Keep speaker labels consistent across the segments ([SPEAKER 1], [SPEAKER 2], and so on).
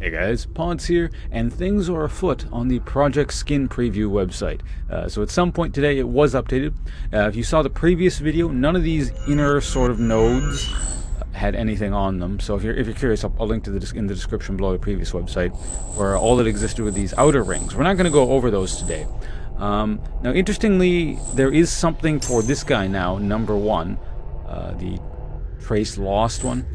[SPEAKER 1] Hey guys, Pods here, and things are afoot on the Project Skin Preview website. So at some point today it was updated. If you saw the previous video, none of these inner sort of nodes had anything on them. So if you're curious, I'll link to in the description below the previous website, where all that existed were these outer rings. We're not going to go over those today. Now interestingly, there is something for this guy now, number 1, the Trace Lost one.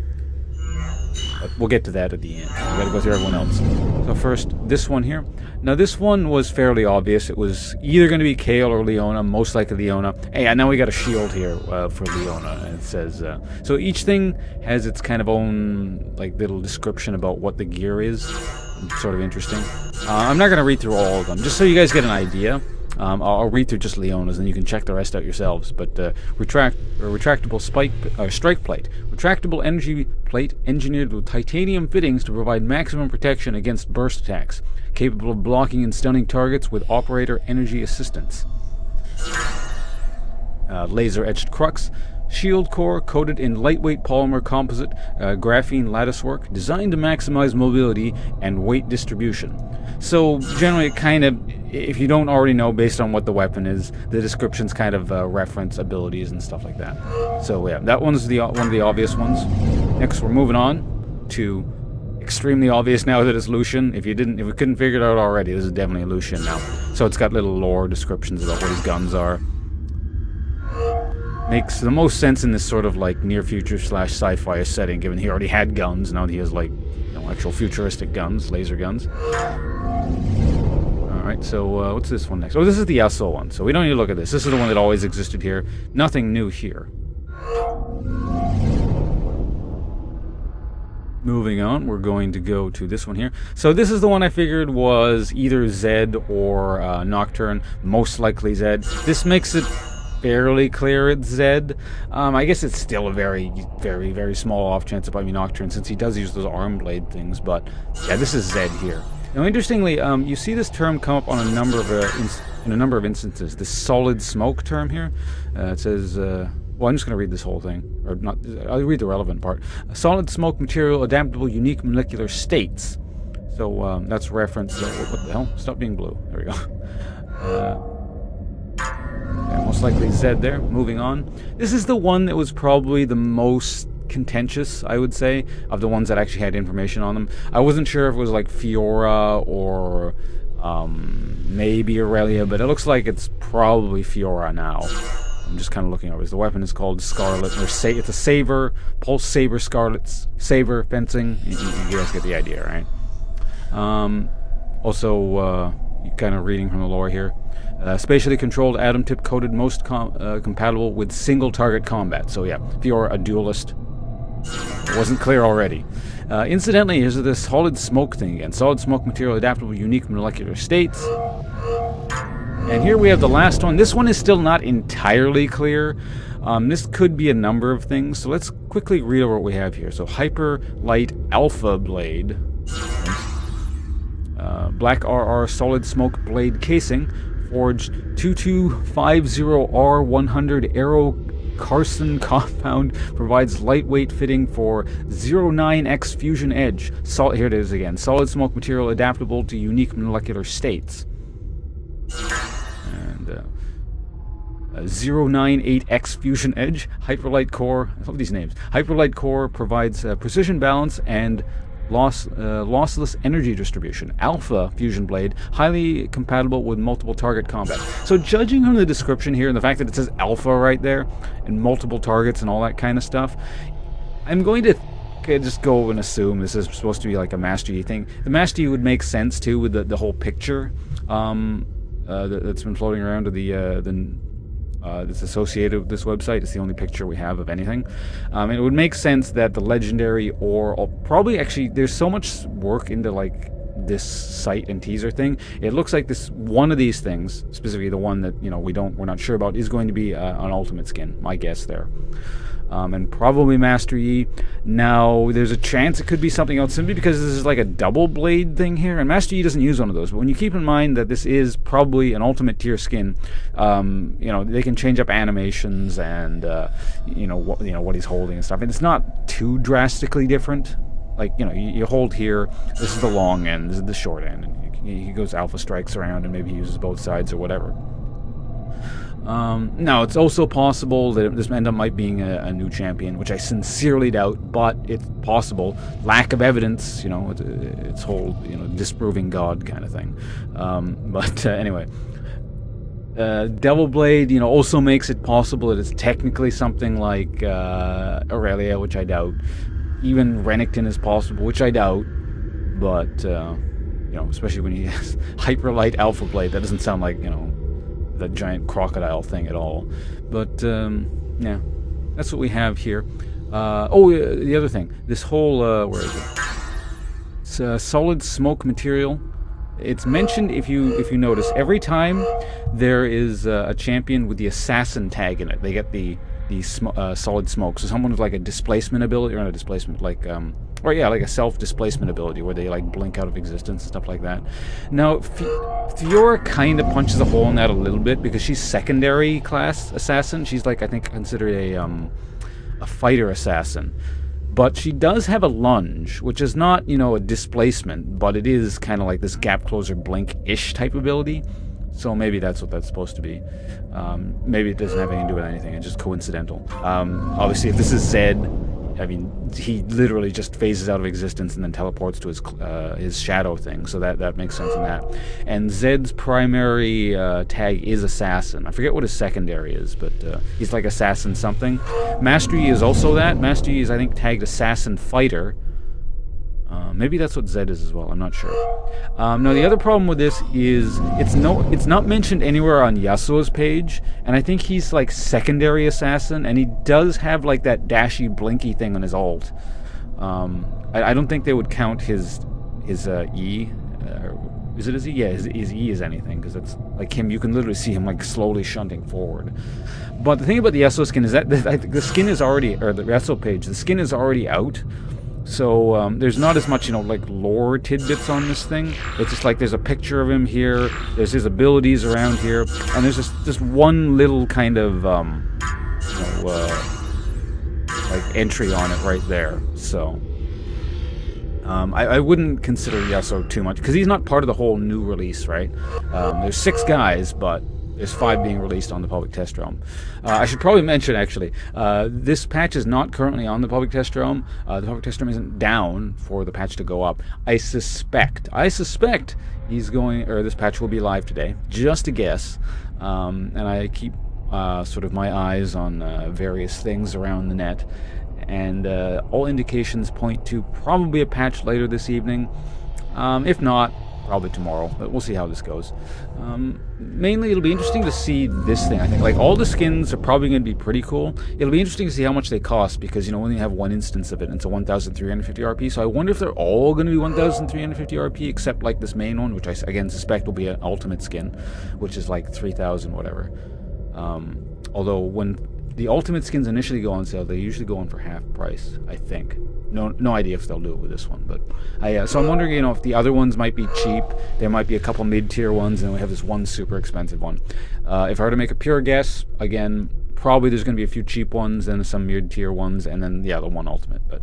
[SPEAKER 1] But we'll get to that at the end. We gotta go through everyone else. So first, this one here. Now this one was fairly obvious. It was either going to be Kale or Leona, most likely Leona. Hey, now we got a shield here for Leona, and it says... so each thing has its kind of own like little description about what the gear is. It's sort of interesting. I'm not going to read through all of them, just so you guys get an idea. I'll read through just Leona's, and you can check the rest out yourselves. But retractable strike plate, retractable energy plate engineered with titanium fittings to provide maximum protection against burst attacks, capable of blocking and stunning targets with operator energy assistance. Laser etched crux. Shield core coated in lightweight polymer composite graphene latticework designed to maximize mobility and weight distribution. So generally, it kind of, if you don't already know based on what the weapon is, the descriptions kind of reference abilities and stuff like that. So yeah, that one's one of the obvious ones. Next, we're moving on to extremely obvious now that it's Lucian. If we couldn't figure it out already, this is definitely a Lucian now. So it's got little lore descriptions about what his guns are. Makes the most sense in this sort of like near future / sci-fi setting, given he already had guns. Now he has like, actual futuristic guns, laser guns. Alright, so what's this one next? Oh, this is the Yasuo one, so we don't need to look at this. This is the one that always existed here. Nothing new here. Moving on, we're going to go to this one here. So this is the one I figured was either Zed or Nocturne, most likely Zed. This makes it fairly clear it's Zed. I guess it's still a very, very, very small off chance it might be Nocturne, since he does use those arm blade things, but yeah, this is Zed here. Now interestingly, you see this term come up on a number of in a number of instances. This solid smoke term here. It says, well, I'm just going to read this whole thing, or not. I'll read the relevant part. Solid smoke material, adaptable, unique molecular states. So that's reference. What the hell? Stop being blue. There we go. Yeah, most likely Zed there. Moving on. This is the one that was probably the most contentious, I would say, of the ones that actually had information on them. I wasn't sure if it was like Fiora or maybe Aurelia, but it looks like it's probably Fiora now. I'm just kind of looking over this. The weapon is called Scarlet, or it's a saber, pulse saber, Scarlet saber fencing. You guys get the idea, right? Also, kind of reading from the lore here. Spatially controlled atom tip coated, most compatible with single target combat. So yeah, Fiora, a duelist. It wasn't clear already. Incidentally, here's this solid smoke thing again. Solid smoke material, adaptable, unique molecular states. And here we have the last one. This one is still not entirely clear. This could be a number of things. So let's quickly read over what we have here. So Hyper Light Alpha Blade. Black RR solid smoke blade casing. Forged 2250R100 Aero Carson compound, provides lightweight fitting for 09X fusion edge. Here it is again. Solid smoke material, adaptable to unique molecular states. And 098X fusion edge. Hyperlight core. I love these names. Hyperlight core provides precision balance and lossless energy distribution. Alpha fusion blade, highly compatible with multiple target combat. So judging from the description here and the fact that it says Alpha right there and multiple targets and all that kind of stuff, I'm going to just go and assume this is supposed to be like a Master Yi thing. The Master Yi would make sense too with the whole picture that's been floating around to that's associated with this website. It's the only picture we have of anything. It would make sense that the legendary or probably actually there's so much work into like this site and teaser thing. It looks like this one of these things, specifically the one that we're not sure about, is going to be an ultimate skin. My guess there. And probably Master Yi. Now, there's a chance it could be something else simply because this is like a double blade thing here, and Master Yi doesn't use one of those. But when you keep in mind that this is probably an ultimate tier skin, they can change up animations and what he's holding and stuff, and it's not too drastically different. like, you know, you hold here, this is the long end, this is the short end, and he goes alpha strikes around, and maybe he uses both sides or whatever. Now, it's also possible that this end up might being a new champion, which I sincerely doubt, but it's possible. Lack of evidence, you know, it's whole, you know, disproving God kind of thing. Anyway. Devil Blade, you know, also makes it possible that it's technically something like Aurelia, which I doubt. Even Renekton is possible, which I doubt. But, you know, especially when he has Hyper Light Alpha Blade, that doesn't sound like, you know, that giant crocodile thing at all. But, yeah, that's what we have here. The other thing. This whole, where is it? It's solid smoke material. It's mentioned, if you notice, every time there is a champion with the assassin tag in it, they get the solid smoke. So someone with like a displacement ability, or not a displacement, like like a self-displacement ability where they like blink out of existence and stuff like that. Now, Fiora kind of punches a hole in that a little bit because she's secondary class assassin. She's like, I think, considered a fighter assassin. But she does have a lunge, which is not, you know, a displacement, but it is kind of like this gap closer blink-ish type ability. So maybe that's what that's supposed to be. Maybe it doesn't have anything to do with anything. It's just coincidental. Obviously, if this is Zed, I mean, he literally just phases out of existence and then teleports to his shadow thing. So that makes sense in that. And Zed's primary tag is Assassin. I forget what his secondary is, but he's like Assassin something. Mastery is also that. Mastery is, I think, tagged Assassin Fighter. Maybe that's what Zed is as well. I'm not sure. Now, the other problem with this is it's not mentioned anywhere on Yasuo's page, and I think he's like secondary assassin, and he does have like that dashy blinky thing on his ult. I don't think they would count his E. Is it his E? Yeah, his E is anything, because it's like him. You can literally see him like slowly shunting forward. But the thing about the Yasuo skin is that the skin is already, or the Yasuo page, the skin is already out. So there's not as much, you know, like lore tidbits on this thing. It's just like there's a picture of him here, there's his abilities around here, and there's just one little kind of, like entry on it right there. So I wouldn't consider Yasuo too much, because he's not part of the whole new release, right? There's 6 guys, but there's 5 being released on the public test realm. I should probably mention, actually, this patch is not currently on the public test realm. The public test realm isn't down for the patch to go up. I suspect he's going, or this patch will be live today. Just a guess. And I keep sort of my eyes on various things around the net. And all indications point to probably a patch later this evening. If not, probably tomorrow, but we'll see how this goes. Mainly, it'll be interesting to see this thing. I think, like, all the skins are probably going to be pretty cool. It'll be interesting to see how much they cost, because, you know, we only have one instance of it, and it's a 1,350 RP, so I wonder if they're all going to be 1,350 RP, except, like, this main one, which I, again, suspect will be an ultimate skin, which is, like, 3,000 whatever. Although, when the ultimate skins initially go on sale, they usually go on for half price, I think. No idea if they'll do it with this one, but so I'm wondering, you know, if the other ones might be cheap. There might be a couple mid-tier ones, and we have this one super expensive one. If I were to make a pure guess, again, probably there's going to be a few cheap ones, and some mid-tier ones, and then, yeah, the one ultimate, but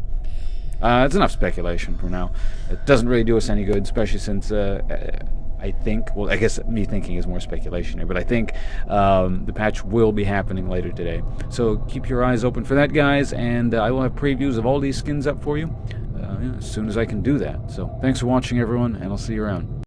[SPEAKER 1] it's enough speculation for now. It doesn't really do us any good, especially since I think, well, I guess me thinking is more speculation here, but I think the patch will be happening later today. So keep your eyes open for that, guys, and I will have previews of all these skins up for you as soon as I can do that. So thanks for watching, everyone, and I'll see you around.